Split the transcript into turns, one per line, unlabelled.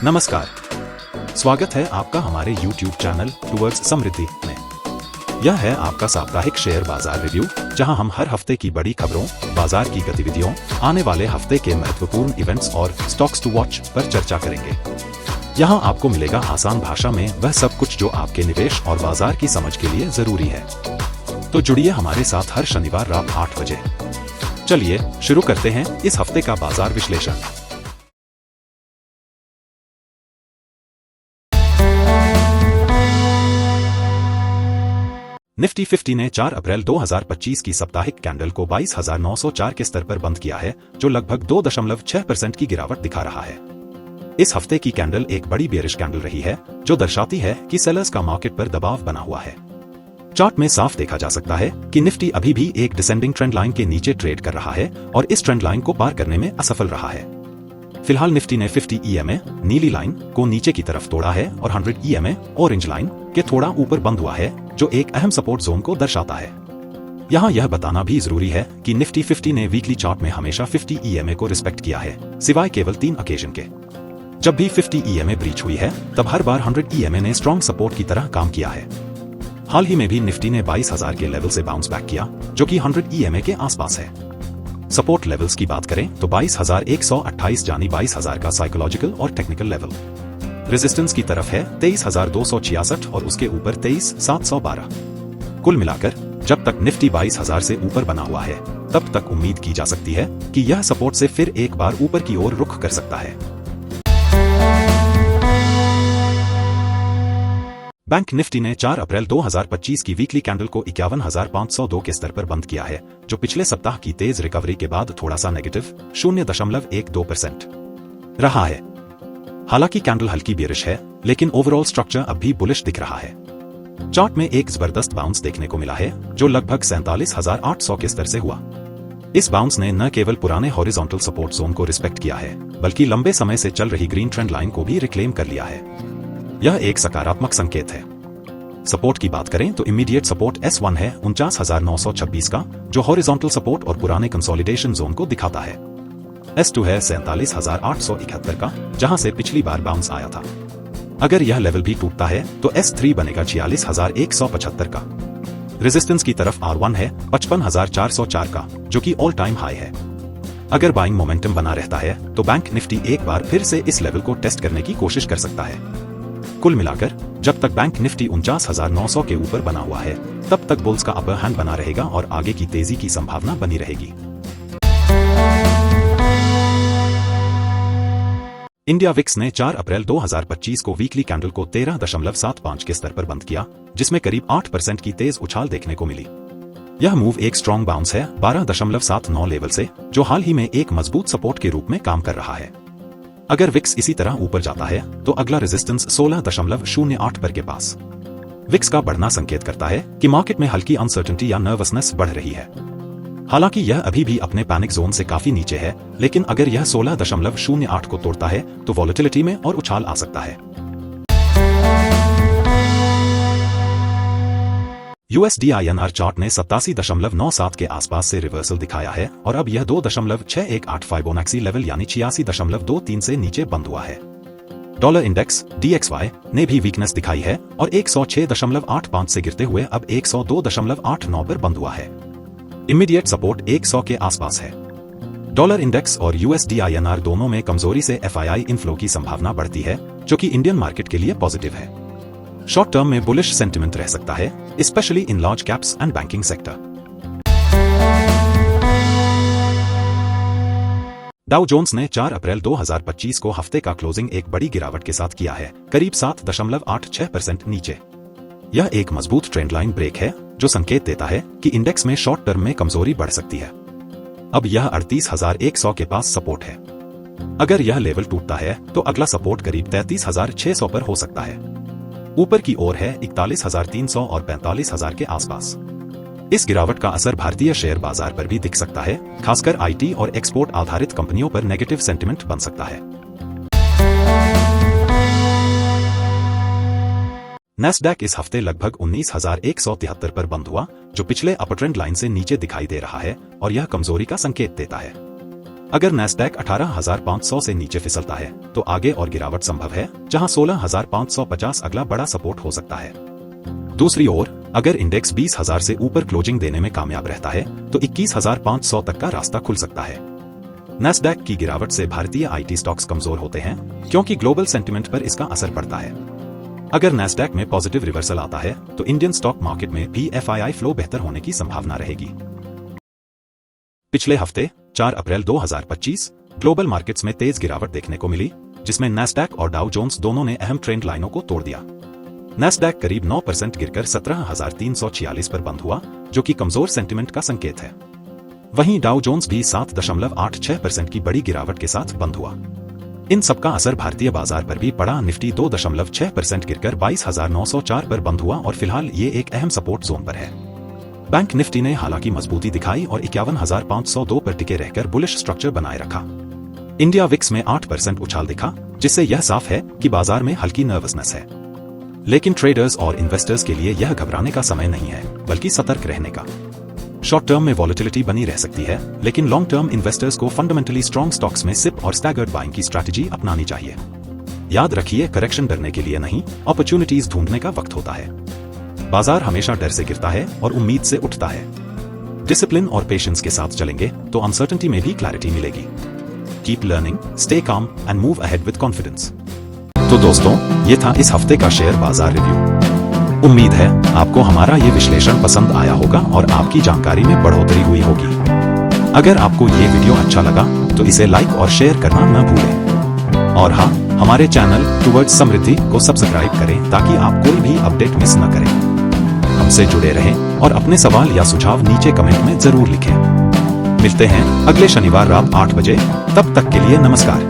नमस्कार, स्वागत है आपका हमारे YouTube चैनल टूवर्ड्स समृद्धि में। यह है आपका साप्ताहिक शेयर बाजार रिव्यू, जहां हम हर हफ्ते की बड़ी खबरों, बाजार की गतिविधियों, आने वाले हफ्ते के महत्वपूर्ण इवेंट्स और स्टॉक्स टू वॉच पर चर्चा करेंगे। यहां आपको मिलेगा आसान भाषा में वह सब कुछ जो आपके निवेश और बाजार की समझ के लिए जरूरी है। तो जुड़िए हमारे साथ हर शनिवार रात 8 बजे। चलिए शुरू करते हैं इस हफ्ते का बाजार विश्लेषण। निफ्टी 50 ने 4 अप्रैल 2025 की साप्ताहिक कैंडल को 22,904 के स्तर पर बंद किया है, जो लगभग 2.6% की गिरावट दिखा रहा है। इस हफ्ते की कैंडल एक बड़ी बेयरिश कैंडल रही है, जो दर्शाती है कि सेलर्स का मार्केट पर दबाव बना हुआ है। चार्ट में साफ देखा जा सकता है कि निफ्टी अभी भी एक डिसेंडिंग ट्रेंड लाइन के नीचे ट्रेड कर रहा है और इस ट्रेंड लाइन को पार करने में असफल रहा है। फिलहाल निफ्टी ने 50 EMA नीली लाइन को नीचे की तरफ तोड़ा है और 100 EMA ऑरेंज लाइन के थोड़ा ऊपर बंद हुआ है, जो एक अहम सपोर्ट जोन को दर्शाता है। यहाँ यह बताना भी जरूरी है कि निफ्टी 50 ने वीकली चार्ट में हमेशा 50 EMA को रिस्पेक्ट किया है, सिवाय केवल 3 ओकेजन के। जब भी 50 EMA ब्रीच हुई है, तब हर बार 100 EMA ने स्ट्रॉन्ग सपोर्ट की तरह काम किया है। हाल ही में भी निफ्टी ने 22,000 के लेवल से बाउंस बैक किया, जो कि 100 EMA के आसपास है। सपोर्ट लेवल्स की बात करें तो 22,128 यानी 22,000 का साइकोलॉजिकल और टेक्निकल लेवल। रेजिस्टेंस की तरफ है 23,266 और उसके ऊपर 23,712। कुल मिलाकर जब तक निफ्टी 22,000 से ऊपर बना हुआ है, तब तक उम्मीद की जा सकती है कि यह सपोर्ट से फिर एक बार ऊपर की ओर रुख कर सकता है। बैंक निफ्टी ने 4 अप्रैल 2025 की वीकली कैंडल को 51,502 के स्तर पर बंद किया है, जो पिछले सप्ताह की तेज रिकवरी के बाद थोड़ा सा नेगेटिव 0.12% रहा है। हालांकि कैंडल हल्की बेयरिश है, लेकिन ओवरऑल स्ट्रक्चर अब भी बुलिश दिख रहा है। चार्ट में एक जबरदस्त बाउंस देखने को मिला है, जो लगभग 47,800 के स्तर से हुआ। इस बाउंस ने न केवल पुराने हॉरिजॉन्टल सपोर्ट जोन को रिस्पेक्ट किया है, बल्कि लंबे समय से चल रही ग्रीन ट्रेंड लाइन को भी रिक्लेम कर लिया है। यह एक सकारात्मक संकेत है। सपोर्ट की बात करें तो इमीडिएट सपोर्ट S1 है 49,926 का, जो हॉरिजॉन्टल सपोर्ट और पुराने कंसोलिडेशन जोन को दिखाता है। S2 है 47,871 का, जहां से पिछली बार बाउंस आया था। अगर यह लेवल भी टूटता है तो S3 बनेगा 46,175 का। रेजिस्टेंस की तरफ R1 है 55,404 का, जो कि ऑल टाइम हाई है। अगर बाइंग मोमेंटम बना रहता है तो बैंक निफ्टी एक बार फिर से इस लेवल को टेस्ट करने की कोशिश कर सकता है। कुल मिलाकर जब तक बैंक निफ्टी 49,900 के ऊपर बना हुआ है, तब तक बुल्स का अपर हैंड बना रहेगा और आगे की तेजी की संभावना बनी रहेगी। इंडिया विक्स ने 4 अप्रैल 2025 को वीकली कैंडल को 13.75 के स्तर पर बंद किया, जिसमें करीब 8% की तेज उछाल देखने को मिली। यह मूव एक स्ट्रॉन्ग बाउंस है 12.79 लेवल से, जो हाल ही में एक मजबूत सपोर्ट के रूप में काम कर रहा है। अगर विक्स इसी तरह ऊपर जाता है तो अगला रेजिस्टेंस 16.08 पर के पास। विक्स का बढ़ना संकेत करता है कि मार्केट में हल्की अनसर्टेनिटी या नर्वसनेस बढ़ रही है। हालांकि यह अभी भी अपने पैनिक जोन से काफी नीचे है, लेकिन अगर यह 16.08 को तोड़ता है तो वॉलेटिलिटी में और उछाल आ सकता है। USD INR चार्ट ने 87.97 के आसपास से रिवर्सल दिखाया है और अब यह 2.618 फिबोनाची लेवल यानी 86.23 से नीचे बंद हुआ है। डॉलर इंडेक्स DXY ने भी वीकनेस दिखाई है और 106.85 से गिरते हुए अब 102.89 पर बंद हुआ है। इमीडिएट सपोर्ट 100 के आसपास है। डॉलर इंडेक्स और USD INR दोनों में कमजोरी से FII इनफ्लो की संभावना बढ़ती है, जो कि इंडियन मार्केट के लिए पॉजिटिव है। शॉर्ट टर्म में बुलिश सेंटिमेंट रह सकता है, especially in large caps and banking sector. Dow Jones ने 4 अप्रैल 2025 को हफ्ते का क्लोजिंग एक बड़ी गिरावट के साथ किया है, करीब 7.86% नीचे। यह एक मजबूत ट्रेंड लाइन ब्रेक है, जो संकेत देता है कि इंडेक्स में शॉर्ट टर्म में कमजोरी बढ़ सकती है। अब यह 38,100 के पास सपोर्ट है। अगर यह लेवल टूटता है तो अगला सपोर्ट करीब 33,600 पर हो सकता है। ऊपर की ओर है 41,300 और 45,000 के आसपास। इस गिरावट का असर भारतीय शेयर बाजार पर भी दिख सकता है, खासकर IT और एक्सपोर्ट आधारित कंपनियों पर नेगेटिव सेंटिमेंट बन सकता है। नैस्डैक इस हफ्ते लगभग 19,173 पर बंद हुआ, जो पिछले अपर ट्रेंड लाइन से नीचे दिखाई दे रहा है और यह कमजोरी का संकेत देता है। अगर नैस्डैक 18,500 से नीचे फिसलता है तो आगे और गिरावट संभव है, जहां 16,550 अगला बड़ा सपोर्ट हो सकता है। दूसरी ओर अगर इंडेक्स 20,000 से ऊपर क्लोजिंग देने में कामयाब रहता है तो 21,500 तक का रास्ता खुल सकता है। नैस्डैक की गिरावट से भारतीय आईटी स्टॉक्स कमजोर होते हैं क्योंकि ग्लोबल सेंटिमेंट पर इसका असर पड़ता है। अगर नैस्डैक में पॉजिटिव रिवर्सल आता है तो इंडियन स्टॉक मार्केट में भी एफआईआई फ्लो बेहतर होने की संभावना रहेगी। पिछले हफ्ते 4 अप्रैल 2025 ग्लोबल मार्केट्स में तेज गिरावट देखने को मिली, जिसमें नैस्डैक और डाउ जोन्स दोनों ने अहम ट्रेंड लाइनों को तोड़ दिया। नैस्डैक करीब 9% गिरकर 17,346 पर बंद हुआ, जो कि कमजोर सेंटिमेंट का संकेत है। वहीं डाउ जोन्स भी 7.86% की बड़ी गिरावट के साथ बंद हुआ। इन सबका असर भारतीय बाजार पर भी पड़ा। निफ्टी 2.6% गिरकर 22,904 पर बंद हुआ और फिलहाल ये एक अहम सपोर्ट जोन पर है। बैंक निफ्टी ने हालांकि मजबूती दिखाई और 51,502 पर टिके रहकर बुलिश स्ट्रक्चर बनाए रखा। इंडिया विक्स में 8% उछाल दिखा, जिससे यह साफ है कि बाजार में हल्की नर्वसनेस है। लेकिन ट्रेडर्स और इन्वेस्टर्स के लिए यह घबराने का समय नहीं है, बल्कि सतर्क रहने का। शॉर्ट टर्म में वॉलेटिलिटी बनी रह सकती है, लेकिन लॉन्ग टर्म इन्वेस्टर्स को फंडामेंटली स्ट्रॉन्ग स्टॉक्स में सिप और स्टैगर्ड बाइंग की स्ट्रैटेजी अपनानी चाहिए। याद रखिए, करेक्शन डरने के लिए नहीं, अपॉर्चुनिटीज ढूंढने का वक्त होता है। बाजार हमेशा डर से गिरता है और उम्मीद से उठता है। डिसिप्लिन और पेशेंस के साथ चलेंगे तो अनसर्टेनिटी में भी क्लैरिटी मिलेगी। Keep learning, stay calm and move ahead with confidence. तो दोस्तों, ये था इस हफ्ते का शेयर बाजार रिव्यू। उम्मीद है आपको हमारा ये विश्लेषण पसंद आया होगा और आपकी जानकारी में बढ़ोतरी हुई होगी। अगर आपको ये वीडियो अच्छा लगा तो इसे लाइक और शेयर करना न भूलें। और हाँ, हमारे चैनल टुवर्ड्स समृद्धि को सब्सक्राइब करें ताकि आप कोई भी अपडेट मिस न करें। हमसे जुड़े रहें और अपने सवाल या सुझाव नीचे कमेंट में जरूर लिखें। मिलते हैं अगले शनिवार रात 8 बजे। तब तक के लिए नमस्कार।